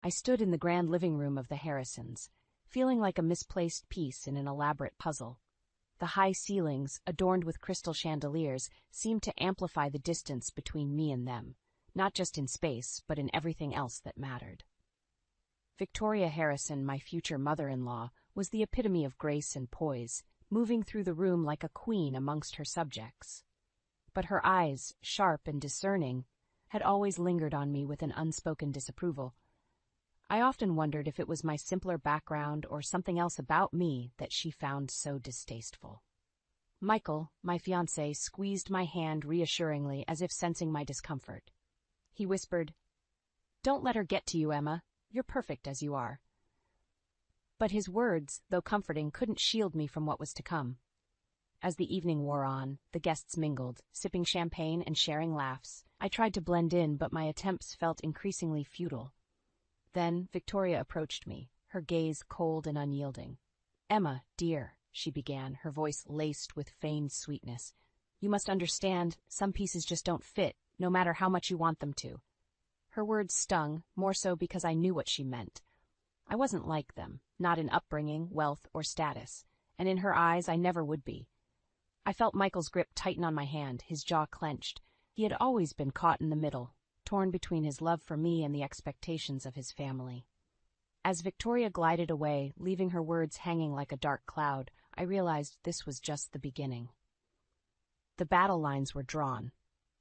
I stood in the grand living room of the Harrisons, feeling like a misplaced piece in an elaborate puzzle. The high ceilings, adorned with crystal chandeliers, seemed to amplify the distance between me and them, not just in space, but in everything else that mattered. Victoria Harrison, my future mother-in-law, was the epitome of grace and poise, moving through the room like a queen amongst her subjects. But her eyes, sharp and discerning, had always lingered on me with an unspoken disapproval. I often wondered if it was my simpler background or something else about me that she found so distasteful. Michael, my fiancé, squeezed my hand reassuringly as if sensing my discomfort. He whispered, "Don't let her get to you, Emma. You're perfect as you are." But his words, though comforting, couldn't shield me from what was to come. As the evening wore on, the guests mingled, sipping champagne and sharing laughs. I tried to blend in, but my attempts felt increasingly futile. Then Victoria approached me, her gaze cold and unyielding. "Emma, dear," she began, her voice laced with feigned sweetness, "you must understand, some pieces just don't fit, no matter how much you want them to." Her words stung, more so because I knew what she meant. I wasn't like them, not in upbringing, wealth, or status, and in her eyes I never would be. I felt Michael's grip tighten on my hand, his jaw clenched. He had always been caught in the middle, torn between his love for me and the expectations of his family. As Victoria glided away, leaving her words hanging like a dark cloud, I realized this was just the beginning. The battle lines were drawn,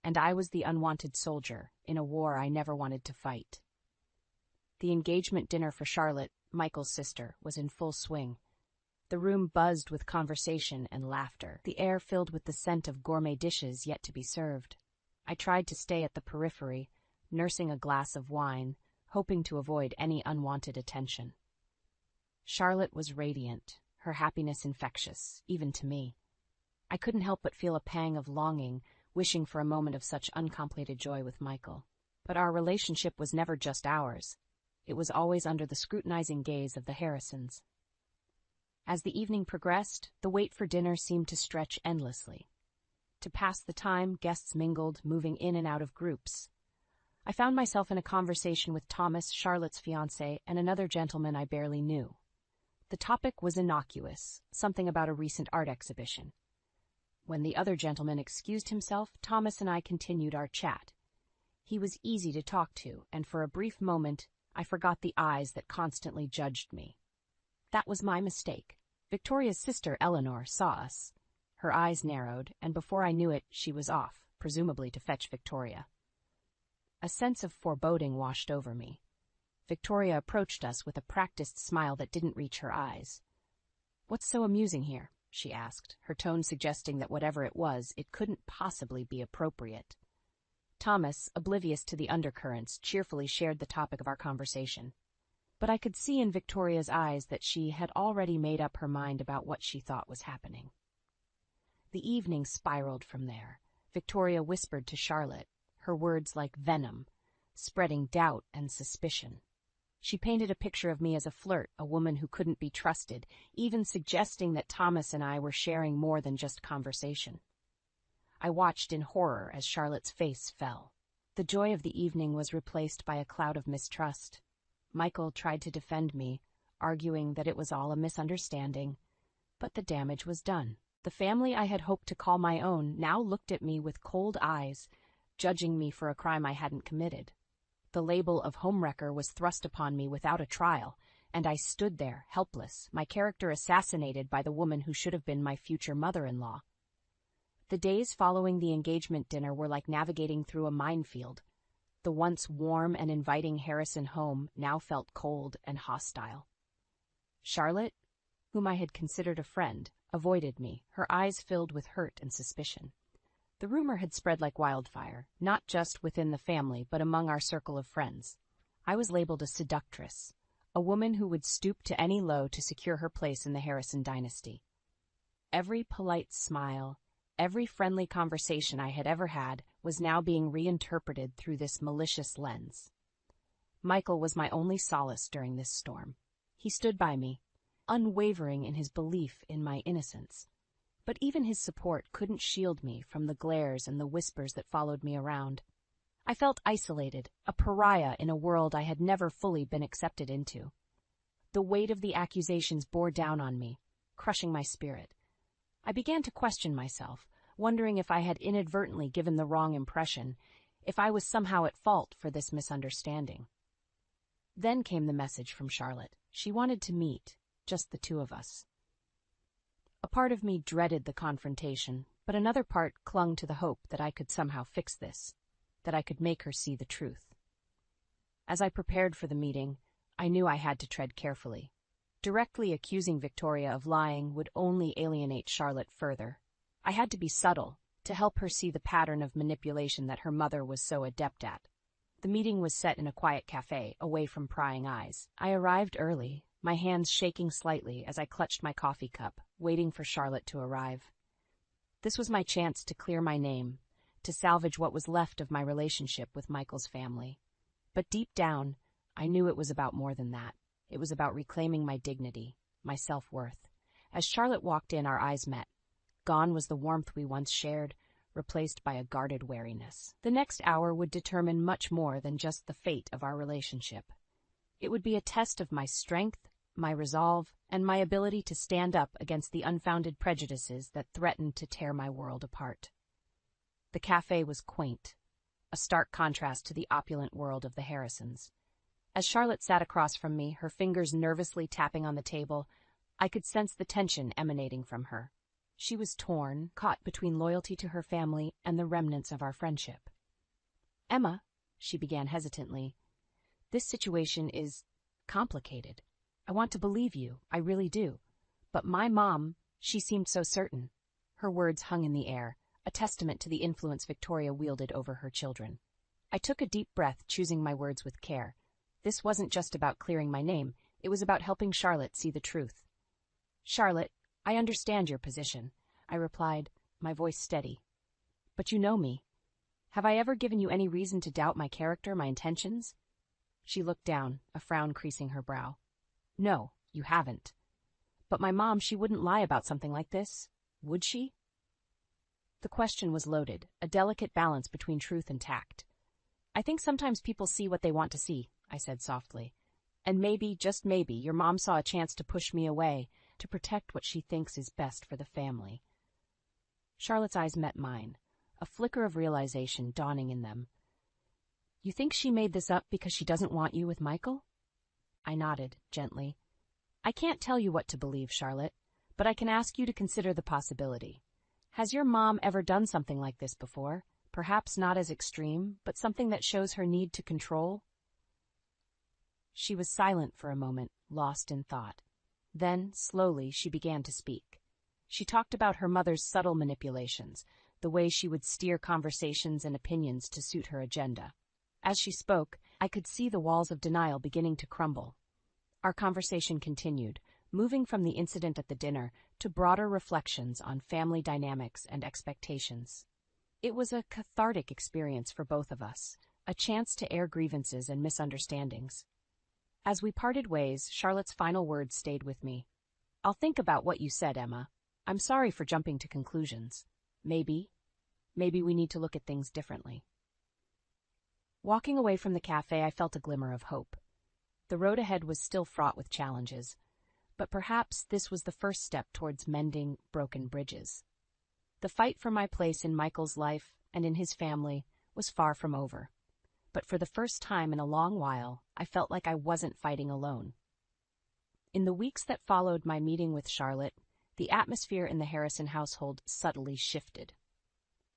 and I was the unwanted soldier in a war I never wanted to fight. The engagement dinner for Charlotte, Michael's sister, was in full swing. The room buzzed with conversation and laughter, the air filled with the scent of gourmet dishes yet to be served. I tried to stay at the periphery, nursing a glass of wine, hoping to avoid any unwanted attention. Charlotte was radiant, her happiness infectious, even to me. I couldn't help but feel a pang of longing, wishing for a moment of such uncomplicated joy with Michael. But our relationship was never just ours. It was always under the scrutinizing gaze of the Harrisons. As the evening progressed, the wait for dinner seemed to stretch endlessly. To pass the time, guests mingled, moving in and out of groups. I found myself in a conversation with Thomas, Charlotte's fiancé, and another gentleman I barely knew. The topic was innocuous, something about a recent art exhibition. When the other gentleman excused himself, Thomas and I continued our chat. He was easy to talk to, and for a brief moment, I forgot the eyes that constantly judged me. That was my mistake. Victoria's sister, Eleanor, saw us. Her eyes narrowed, and before I knew it, she was off, presumably to fetch Victoria. A sense of foreboding washed over me. Victoria approached us with a practiced smile that didn't reach her eyes. "What's so amusing here?" she asked, her tone suggesting that whatever it was, it couldn't possibly be appropriate. Thomas, oblivious to the undercurrents, cheerfully shared the topic of our conversation. But I could see in Victoria's eyes that she had already made up her mind about what she thought was happening. The evening spiraled from there. Victoria whispered to Charlotte, her words like venom, spreading doubt and suspicion. She painted a picture of me as a flirt, a woman who couldn't be trusted, even suggesting that Thomas and I were sharing more than just conversation. I watched in horror as Charlotte's face fell. The joy of the evening was replaced by a cloud of mistrust. Michael tried to defend me, arguing that it was all a misunderstanding, but the damage was done. The family I had hoped to call my own now looked at me with cold eyes, judging me for a crime I hadn't committed. The label of homewrecker was thrust upon me without a trial, and I stood there, helpless, my character assassinated by the woman who should have been my future mother-in-law. The days following the engagement dinner were like navigating through a minefield. The once warm and inviting Harrison home now felt cold and hostile. Charlotte, whom I had considered a friend, avoided me, her eyes filled with hurt and suspicion. The rumor had spread like wildfire, not just within the family, but among our circle of friends. I was labeled a seductress, a woman who would stoop to any low to secure her place in the Harrison dynasty. Every polite smile, every friendly conversation I had ever had was now being reinterpreted through this malicious lens. Michael was my only solace during this storm. He stood by me, unwavering in his belief in my innocence. But even his support couldn't shield me from the glares and the whispers that followed me around. I felt isolated, a pariah in a world I had never fully been accepted into. The weight of the accusations bore down on me, crushing my spirit. I began to question myself, wondering if I had inadvertently given the wrong impression, if I was somehow at fault for this misunderstanding. Then came the message from Charlotte. She wanted to meet, just the two of us. A part of me dreaded the confrontation, but another part clung to the hope that I could somehow fix this, that I could make her see the truth. As I prepared for the meeting, I knew I had to tread carefully. Directly accusing Victoria of lying would only alienate Charlotte further. I had to be subtle, to help her see the pattern of manipulation that her mother was so adept at. The meeting was set in a quiet cafe, away from prying eyes. I arrived early, my hands shaking slightly as I clutched my coffee cup, waiting for Charlotte to arrive. This was my chance to clear my name, to salvage what was left of my relationship with Michael's family. But deep down, I knew it was about more than that. It was about reclaiming my dignity, my self-worth. As Charlotte walked in, our eyes met. Gone was the warmth we once shared, replaced by a guarded wariness. The next hour would determine much more than just the fate of our relationship. It would be a test of my strength, my resolve, and my ability to stand up against the unfounded prejudices that threatened to tear my world apart. The cafe was quaint, a stark contrast to the opulent world of the Harrisons. As Charlotte sat across from me, her fingers nervously tapping on the table, I could sense the tension emanating from her. She was torn, caught between loyalty to her family and the remnants of our friendship. "Emma," she began hesitantly, "this situation is complicated. I want to believe you, I really do. But my mom, she seemed so certain." Her words hung in the air, a testament to the influence Victoria wielded over her children. I took a deep breath, choosing my words with care. This wasn't just about clearing my name, it was about helping Charlotte see the truth. "Charlotte, I understand your position," I replied, my voice steady. "But you know me. Have I ever given you any reason to doubt my character, my intentions?" She looked down, a frown creasing her brow. "No, you haven't. But my mom, she wouldn't lie about something like this, would she?" The question was loaded, a delicate balance between truth and tact. "I think sometimes people see what they want to see," I said softly. "And maybe, just maybe, your mom saw a chance to push me away, to protect what she thinks is best for the family." Charlotte's eyes met mine, a flicker of realization dawning in them. "You think she made this up because she doesn't want you with Michael?" I nodded, gently. "I can't tell you what to believe, Charlotte, but I can ask you to consider the possibility. Has your mom ever done something like this before? Perhaps not as extreme, but something that shows her need to control?" She was silent for a moment, lost in thought. Then, slowly, she began to speak. She talked about her mother's subtle manipulations, the way she would steer conversations and opinions to suit her agenda. As she spoke, I could see the walls of denial beginning to crumble. Our conversation continued, moving from the incident at the dinner to broader reflections on family dynamics and expectations. It was a cathartic experience for both of us, a chance to air grievances and misunderstandings. As we parted ways, Charlotte's final words stayed with me. "I'll think about what you said, Emma. I'm sorry for jumping to conclusions. Maybe we need to look at things differently." Walking away from the cafe, I felt a glimmer of hope. The road ahead was still fraught with challenges, but perhaps this was the first step towards mending broken bridges. The fight for my place in Michael's life and in his family was far from over. But for the first time in a long while, I felt like I wasn't fighting alone. In the weeks that followed my meeting with Charlotte, the atmosphere in the Harrison household subtly shifted.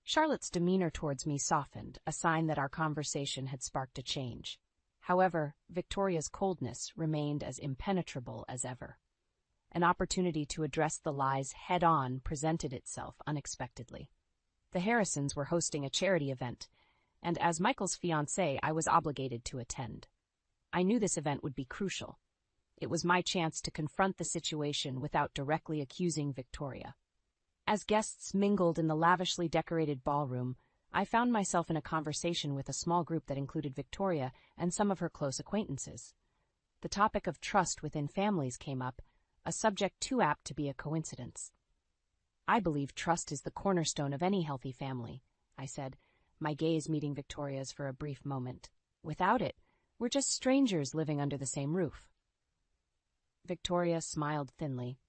Charlotte's demeanor towards me softened, a sign that our conversation had sparked a change. However, Victoria's coldness remained as impenetrable as ever. An opportunity to address the lies head-on presented itself unexpectedly. The Harrisons were hosting a charity event, and as Michael's fiancée, I was obligated to attend. I knew this event would be crucial. It was my chance to confront the situation without directly accusing Victoria. As guests mingled in the lavishly decorated ballroom, I found myself in a conversation with a small group that included Victoria and some of her close acquaintances. The topic of trust within families came up, a subject too apt to be a coincidence. "I believe trust is the cornerstone of any healthy family," I said, my gaze meeting Victoria's for a brief moment. Without it, we're just strangers living under the same roof. Victoria smiled thinly,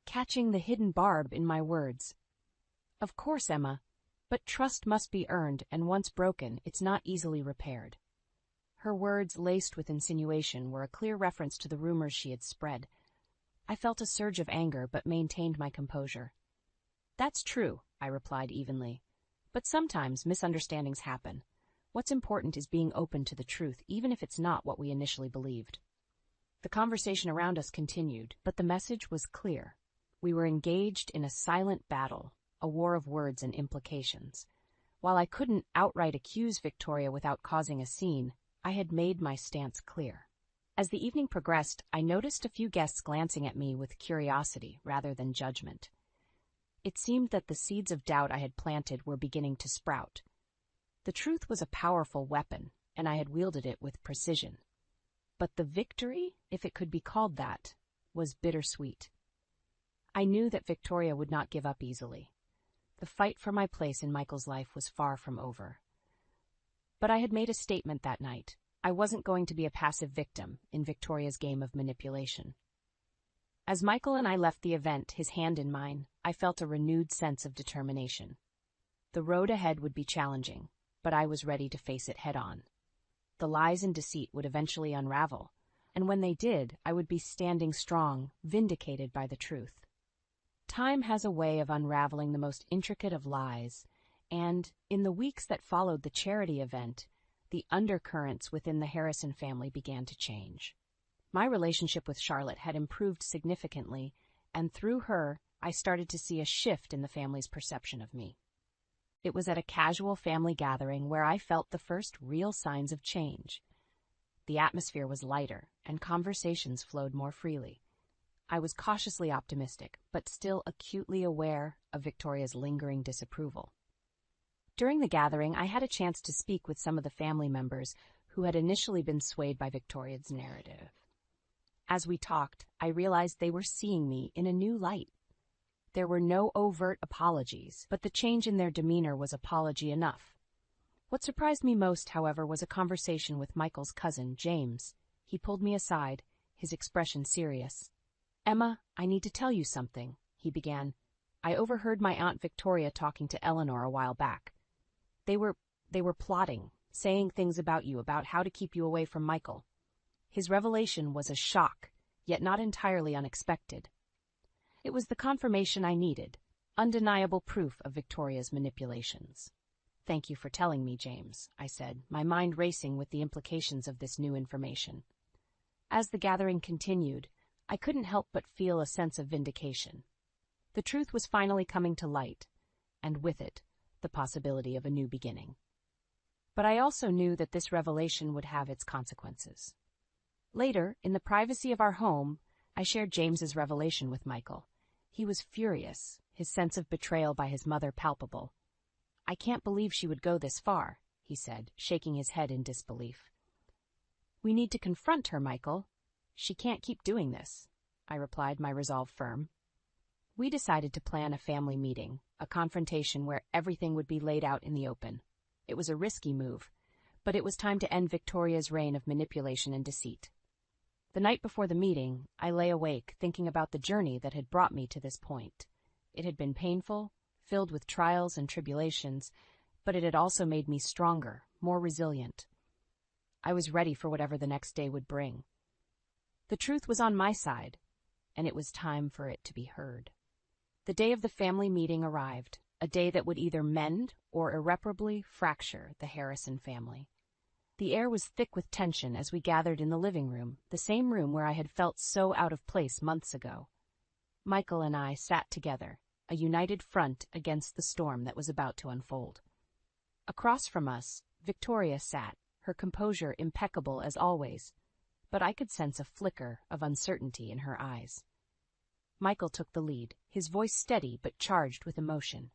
catching the hidden barb in my words. Of course, Emma, but trust must be earned, and once broken, it's not easily repaired. Her words, laced with insinuation, were a clear reference to the rumors she had spread. I felt a surge of anger, but maintained my composure. That's true, I replied evenly. But sometimes misunderstandings happen. What's important is being open to the truth, even if it's not what we initially believed. The conversation around us continued, but the message was clear. We were engaged in a silent battle, a war of words and implications. While I couldn't outright accuse Victoria without causing a scene, I had made my stance clear. As the evening progressed, I noticed a few guests glancing at me with curiosity rather than judgment. It seemed that the seeds of doubt I had planted were beginning to sprout. The truth was a powerful weapon, and I had wielded it with precision. But the victory, if it could be called that, was bittersweet. I knew that Victoria would not give up easily. The fight for my place in Michael's life was far from over. But I had made a statement that night. I wasn't going to be a passive victim in Victoria's game of manipulation. As Michael and I left the event, his hand in mine, I felt a renewed sense of determination. The road ahead would be challenging, but I was ready to face it head-on. The lies and deceit would eventually unravel, and when they did, I would be standing strong, vindicated by the truth. Time has a way of unraveling the most intricate of lies, and, in the weeks that followed the charity event, the undercurrents within the Harrison family began to change. My relationship with Charlotte had improved significantly, and through her, I started to see a shift in the family's perception of me. It was at a casual family gathering where I felt the first real signs of change. The atmosphere was lighter, and conversations flowed more freely. I was cautiously optimistic, but still acutely aware of Victoria's lingering disapproval. During the gathering, I had a chance to speak with some of the family members who had initially been swayed by Victoria's narrative. As we talked, I realized they were seeing me in a new light. There were no overt apologies, but the change in their demeanor was apology enough. What surprised me most, however, was a conversation with Michael's cousin, James. He pulled me aside, his expression serious. "Emma, I need to tell you something," he began. "I overheard my Aunt Victoria talking to Eleanor a while back. They were plotting, saying things about you, about how to keep you away from Michael." His revelation was a shock, yet not entirely unexpected. It was the confirmation I needed, undeniable proof of Victoria's manipulations. "Thank you for telling me, James," I said, my mind racing with the implications of this new information. As the gathering continued, I couldn't help but feel a sense of vindication. The truth was finally coming to light, and with it, the possibility of a new beginning. But I also knew that this revelation would have its consequences. Later, in the privacy of our home, I shared James's revelation with Michael. He was furious, his sense of betrayal by his mother palpable. "I can't believe she would go this far," he said, shaking his head in disbelief. "We need to confront her, Michael. She can't keep doing this," I replied, my resolve firm. We decided to plan a family meeting, a confrontation where everything would be laid out in the open. It was a risky move, but it was time to end Victoria's reign of manipulation and deceit. The night before the meeting, I lay awake thinking about the journey that had brought me to this point. It had been painful, filled with trials and tribulations, but it had also made me stronger, more resilient. I was ready for whatever the next day would bring. The truth was on my side, and it was time for it to be heard. The day of the family meeting arrived, a day that would either mend or irreparably fracture the Harrison family. The air was thick with tension as we gathered in the living room, the same room where I had felt so out of place months ago. Michael and I sat together, a united front against the storm that was about to unfold. Across from us, Victoria sat, her composure impeccable as always, but I could sense a flicker of uncertainty in her eyes. Michael took the lead, his voice steady but charged with emotion.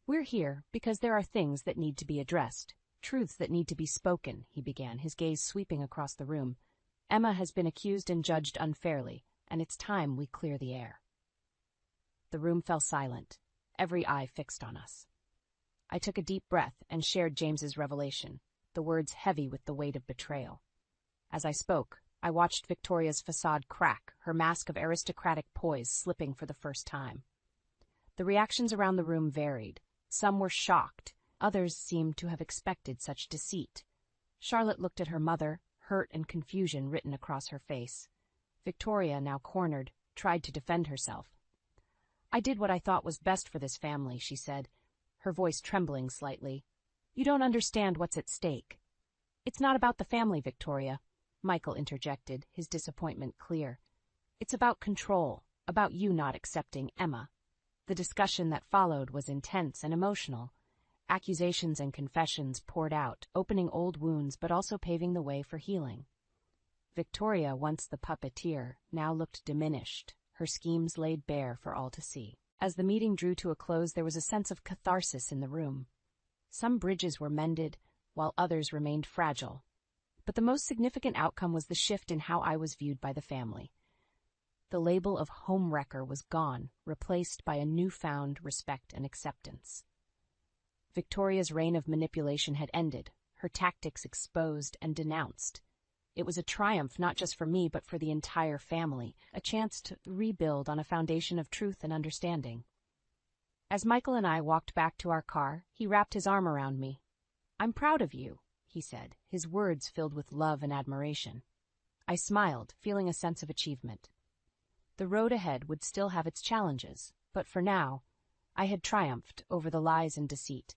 "We're here because there are things that need to be addressed, truths that need to be spoken," he began, his gaze sweeping across the room. "Emma has been accused and judged unfairly, and it's time we clear the air." The room fell silent, every eye fixed on us. I took a deep breath and shared James's revelation, the words heavy with the weight of betrayal. As I spoke, I watched Victoria's facade crack, her mask of aristocratic poise slipping for the first time. The reactions around the room varied. Some were shocked, others seemed to have expected such deceit. Charlotte looked at her mother, hurt and confusion written across her face. Victoria, now cornered, tried to defend herself. "I did what I thought was best for this family," she said, her voice trembling slightly. "You don't understand what's at stake." "It's not about the family, Victoria," Michael interjected, his disappointment clear. "It's about control, about you not accepting Emma." The discussion that followed was intense and emotional. Accusations and confessions poured out, opening old wounds but also paving the way for healing. Victoria, once the puppeteer, now looked diminished, her schemes laid bare for all to see. As the meeting drew to a close, there was a sense of catharsis in the room. Some bridges were mended, while others remained fragile. But the most significant outcome was the shift in how I was viewed by the family. The label of homewrecker was gone, replaced by a newfound respect and acceptance. Victoria's reign of manipulation had ended, her tactics exposed and denounced. It was a triumph not just for me but for the entire family, a chance to rebuild on a foundation of truth and understanding. As Michael and I walked back to our car, he wrapped his arm around me. "I'm proud of you," he said, his words filled with love and admiration. I smiled, feeling a sense of achievement. The road ahead would still have its challenges, but for now, I had triumphed over the lies and deceit.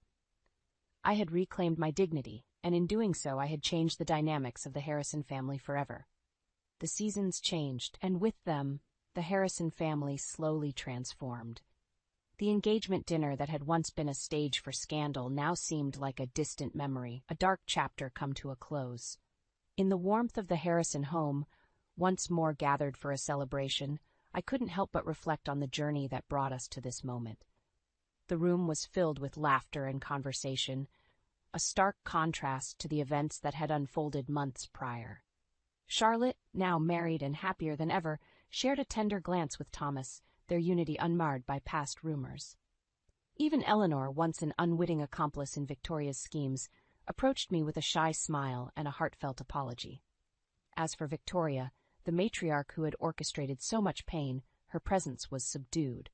I had reclaimed my dignity, and in doing so I had changed the dynamics of the Harrison family forever. The seasons changed, and with them, the Harrison family slowly transformed. The engagement dinner that had once been a stage for scandal now seemed like a distant memory, a dark chapter come to a close. In the warmth of the Harrison home, once more gathered for a celebration, I couldn't help but reflect on the journey that brought us to this moment. The room was filled with laughter and conversation, a stark contrast to the events that had unfolded months prior. Charlotte, now married and happier than ever, shared a tender glance with Thomas, their unity unmarred by past rumors. Even Eleanor, once an unwitting accomplice in Victoria's schemes, approached me with a shy smile and a heartfelt apology. As for Victoria, the matriarch who had orchestrated so much pain, her presence was subdued.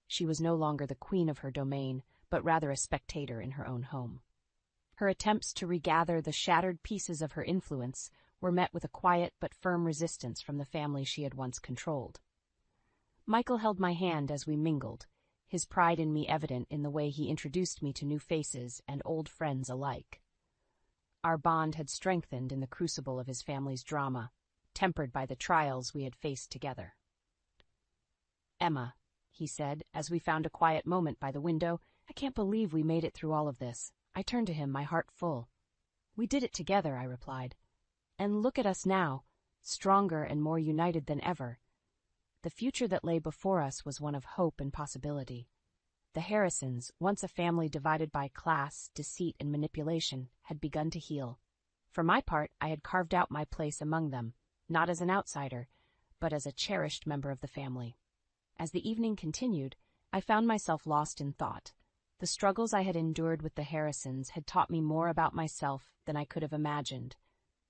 She was no longer the queen of her domain, but rather a spectator in her own home. Her attempts to regather the shattered pieces of her influence were met with a quiet but firm resistance from the family she had once controlled. Michael held my hand as we mingled, his pride in me evident in the way he introduced me to new faces and old friends alike. Our bond had strengthened in the crucible of his family's drama, tempered by the trials we had faced together. "Emma," he said, as we found a quiet moment by the window, "I can't believe we made it through all of this." I turned to him, my heart full. "We did it together," I replied. "And look at us now, stronger and more united than ever." The future that lay before us was one of hope and possibility. The Harrisons, once a family divided by class, deceit, and manipulation, had begun to heal. For my part, I had carved out my place among them, not as an outsider, but as a cherished member of the family. As the evening continued, I found myself lost in thought. The struggles I had endured with the Harrisons had taught me more about myself than I could have imagined.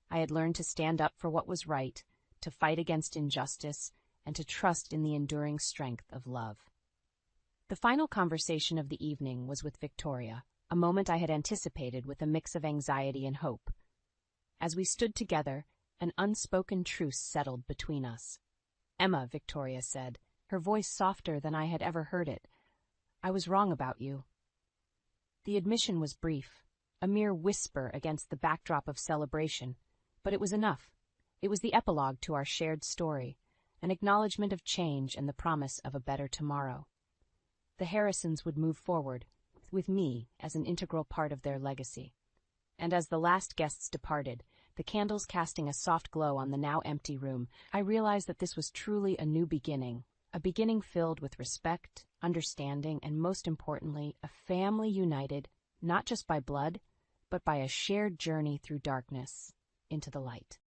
I had learned to stand up for what was right, to fight against injustice, and to trust in the enduring strength of love. The final conversation of the evening was with Victoria, a moment I had anticipated with a mix of anxiety and hope. As we stood together, an unspoken truce settled between us. "Emma," Victoria said, her voice softer than I had ever heard it, "I was wrong about you." The admission was brief, a mere whisper against the backdrop of celebration, but it was enough. It was the epilogue to our shared story, an acknowledgement of change and the promise of a better tomorrow. The Harrisons would move forward, with me as an integral part of their legacy. And as the last guests departed, the candles casting a soft glow on the now empty room, I realized that this was truly a new beginning, a beginning filled with respect, understanding, and most importantly, a family united, not just by blood, but by a shared journey through darkness into the light.